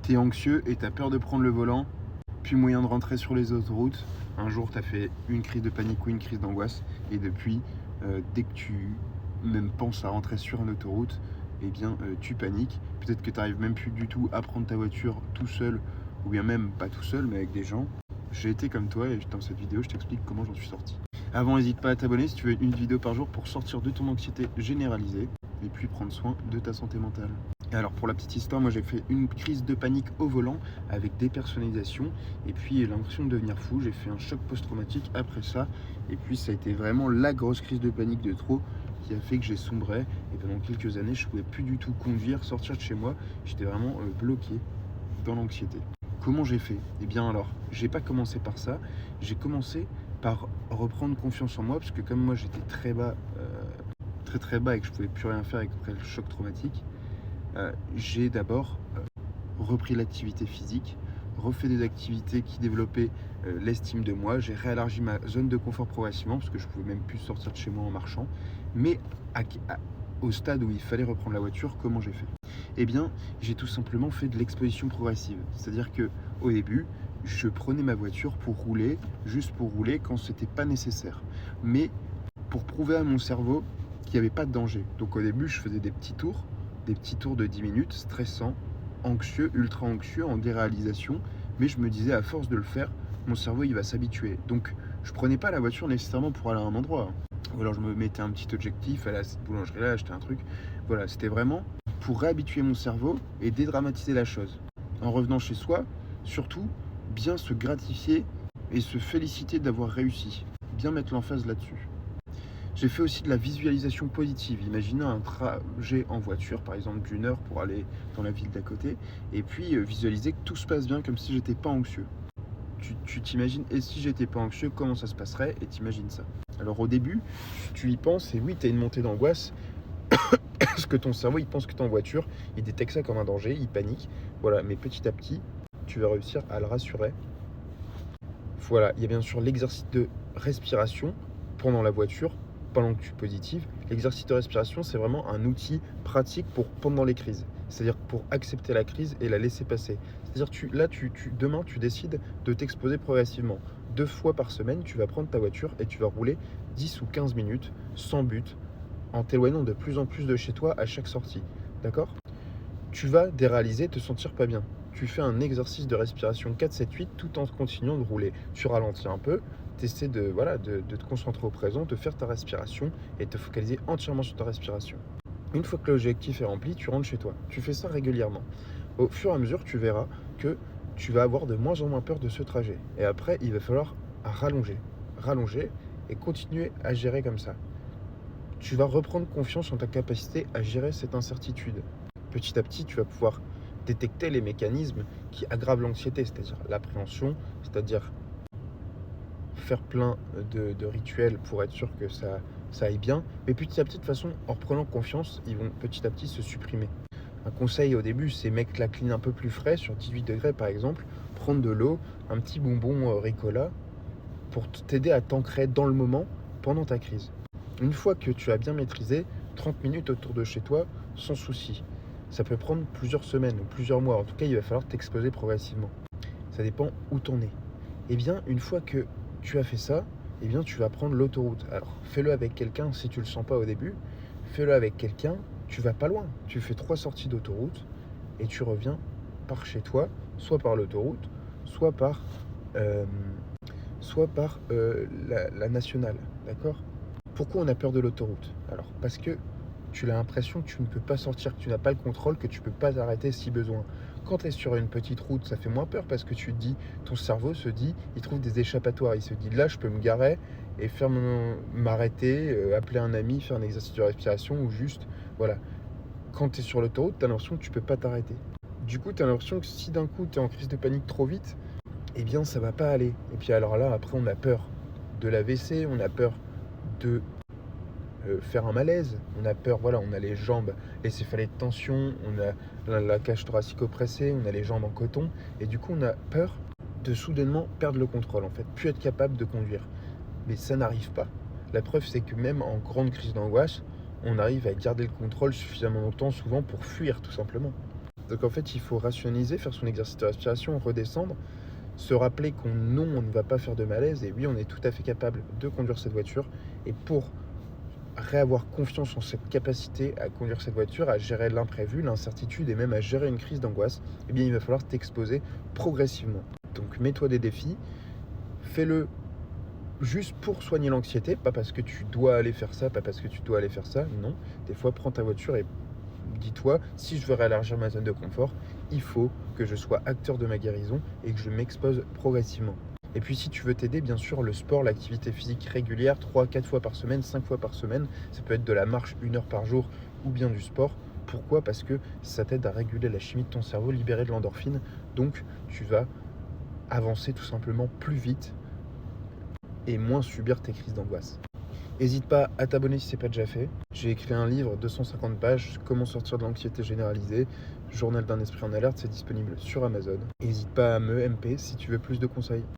T'es anxieux et t'as peur de prendre le volant, plus moyen de rentrer sur les autoroutes. Un jour, t'as fait une crise de panique ou une crise d'angoisse, et depuis, dès que tu même penses à rentrer sur une autoroute, eh bien, tu paniques. Peut-être que tu n'arrives même plus du tout à prendre ta voiture tout seul, ou bien même pas tout seul, mais avec des gens. J'ai été comme toi, et dans cette vidéo, je t'explique comment j'en suis sorti. Avant, n'hésite pas à t'abonner si tu veux une vidéo par jour pour sortir de ton anxiété généralisée, et puis prendre soin de ta santé mentale. Et alors pour la petite histoire, moi j'ai fait une crise de panique au volant avec dépersonnalisation et puis l'impression de devenir fou. J'ai fait un choc post-traumatique après ça et puis ça a été vraiment la grosse crise de panique de trop qui a fait que j'ai sombré et pendant quelques années je ne pouvais plus du tout conduire, sortir de chez moi. J'étais vraiment bloqué dans l'anxiété. Comment j'ai fait? Eh bien alors, j'ai pas commencé par ça, j'ai commencé par reprendre confiance en moi parce que comme moi j'étais très bas et que je pouvais plus rien faire après le choc traumatique. J'ai d'abord repris l'activité physique, refait des activités qui développaient l'estime de moi. J'ai réélargi ma zone de confort progressivement parce que je ne pouvais même plus sortir de chez moi en marchant. Mais au stade où il fallait reprendre la voiture, comment j'ai fait? Eh bien, j'ai tout simplement fait de l'exposition progressive. C'est-à-dire qu'au début, je prenais ma voiture pour rouler, juste pour rouler quand ce n'était pas nécessaire. Mais pour prouver à mon cerveau qu'il n'y avait pas de danger. Donc au début, je faisais des petits tours de 10 minutes, stressants, anxieux, ultra anxieux, en déréalisation, mais je me disais à force de le faire, mon cerveau il va s'habituer. Donc je prenais pas la voiture nécessairement pour aller à un endroit. Ou alors je me mettais un petit objectif, aller à cette boulangerie-là, acheter un truc. Voilà, c'était vraiment pour réhabituer mon cerveau et dédramatiser la chose. En revenant chez soi, surtout, bien se gratifier et se féliciter d'avoir réussi. Bien mettre l'emphase là-dessus. J'ai fait aussi de la visualisation positive. Imaginez un trajet en voiture, par exemple d'1 heure pour aller dans la ville d'à côté, et puis visualiser que tout se passe bien comme si j'étais pas anxieux. Tu t'imagines, et si j'étais pas anxieux, comment ça se passerait, et t'imagines ça. Alors au début, tu y penses, et oui, tu as une montée d'angoisse, parce que ton cerveau, il pense que tu es en voiture, il détecte ça comme un danger, il panique, voilà, mais petit à petit, tu vas réussir à le rassurer. Voilà, il y a bien sûr l'exercice de respiration pendant la voiture, pendant que tu positives. L'exercice de respiration, c'est vraiment un outil pratique pour pendant les crises. C'est-à-dire pour accepter la crise et la laisser passer. C'est-à-dire demain, tu décides de t'exposer progressivement. 2 fois par semaine, tu vas prendre ta voiture et tu vas rouler 10 ou 15 minutes sans but, en t'éloignant de plus en plus de chez toi à chaque sortie. D'accord? Tu vas déréaliser, te sentir pas bien. Tu fais un exercice de respiration 4-7-8 tout en continuant de rouler. Tu ralentis un peu, tu essaies de te concentrer au présent, de faire ta respiration et te focaliser entièrement sur ta respiration. Une fois que l'objectif est rempli, tu rentres chez toi. Tu fais ça régulièrement. Au fur et à mesure, tu verras que tu vas avoir de moins en moins peur de ce trajet. Et après, il va falloir rallonger et continuer à gérer comme ça. Tu vas reprendre confiance en ta capacité à gérer cette incertitude. Petit à petit, tu vas pouvoir détecter les mécanismes qui aggravent l'anxiété, c'est-à-dire l'appréhension, c'est-à-dire faire plein de rituels pour être sûr que ça aille bien. Mais petit à petit, de toute façon, en reprenant confiance, ils vont petit à petit se supprimer. Un conseil au début, c'est mettre la clim un peu plus frais, sur 18 degrés par exemple, prendre de l'eau, un petit bonbon Ricola, pour t'aider à t'ancrer dans le moment pendant ta crise. Une fois que tu as bien maîtrisé, 30 minutes autour de chez toi, sans souci. Ça peut prendre plusieurs semaines ou plusieurs mois. En tout cas, il va falloir t'exposer progressivement. Ça dépend où t'en es. Eh bien, une fois que tu as fait ça, eh bien, tu vas prendre l'autoroute. Alors, fais-le avec quelqu'un si tu ne le sens pas au début. Fais-le avec quelqu'un, tu vas pas loin. Tu fais 3 sorties d'autoroute et tu reviens par chez toi, soit par l'autoroute, soit par la nationale. D'accord? Pourquoi on a peur de l'autoroute? Alors, parce que tu as l'impression que tu ne peux pas sortir, que tu n'as pas le contrôle, que tu ne peux pas t'arrêter si besoin. Quand tu es sur une petite route, ça fait moins peur parce que tu te dis, ton cerveau se dit, il trouve des échappatoires. Il se dit, là, je peux me garer et m'arrêter, appeler un ami, faire un exercice de respiration ou juste, voilà. Quand tu es sur l'autoroute, tu as l'impression que tu ne peux pas t'arrêter. Du coup, tu as l'impression que si d'un coup, tu es en crise de panique trop vite, eh bien, ça va pas aller. Et puis alors là, après, on a peur de l'AVC, on a peur de faire un malaise, on a peur, voilà, on a les jambes, les céphalées de tension, on a la cage thoracique oppressée, on a les jambes en coton, et du coup on a peur de soudainement perdre le contrôle, en fait, plus être capable de conduire. Mais ça n'arrive pas. La preuve, c'est que même en grande crise d'angoisse, on arrive à garder le contrôle suffisamment longtemps, souvent pour fuir tout simplement. Donc en fait, il faut rationaliser, faire son exercice de respiration, redescendre, se rappeler qu'on non, on ne va pas faire de malaise et oui, on est tout à fait capable de conduire cette voiture. Et pour réavoir confiance en cette capacité à conduire cette voiture, à gérer l'imprévu, l'incertitude et même à gérer une crise d'angoisse, eh bien il va falloir t'exposer progressivement. Donc mets-toi des défis, fais-le juste pour soigner l'anxiété, pas parce que tu dois aller faire ça, pas parce que tu dois aller faire ça, non. Des fois, prends ta voiture et dis-toi, si je veux réélargir ma zone de confort, il faut que je sois acteur de ma guérison et que je m'expose progressivement. Et puis si tu veux t'aider, bien sûr, le sport, l'activité physique régulière, 3-4 fois par semaine, 5 fois par semaine, ça peut être de la marche 1 heure par jour ou bien du sport. Pourquoi ? Parce que ça t'aide à réguler la chimie de ton cerveau, libérer de l'endorphine, donc tu vas avancer tout simplement plus vite et moins subir tes crises d'angoisse. N'hésite pas à t'abonner si ce n'est pas déjà fait. J'ai écrit un livre, 250 pages, Comment sortir de l'anxiété généralisée, Journal d'un esprit en alerte, c'est disponible sur Amazon. N'hésite pas à me MP si tu veux plus de conseils.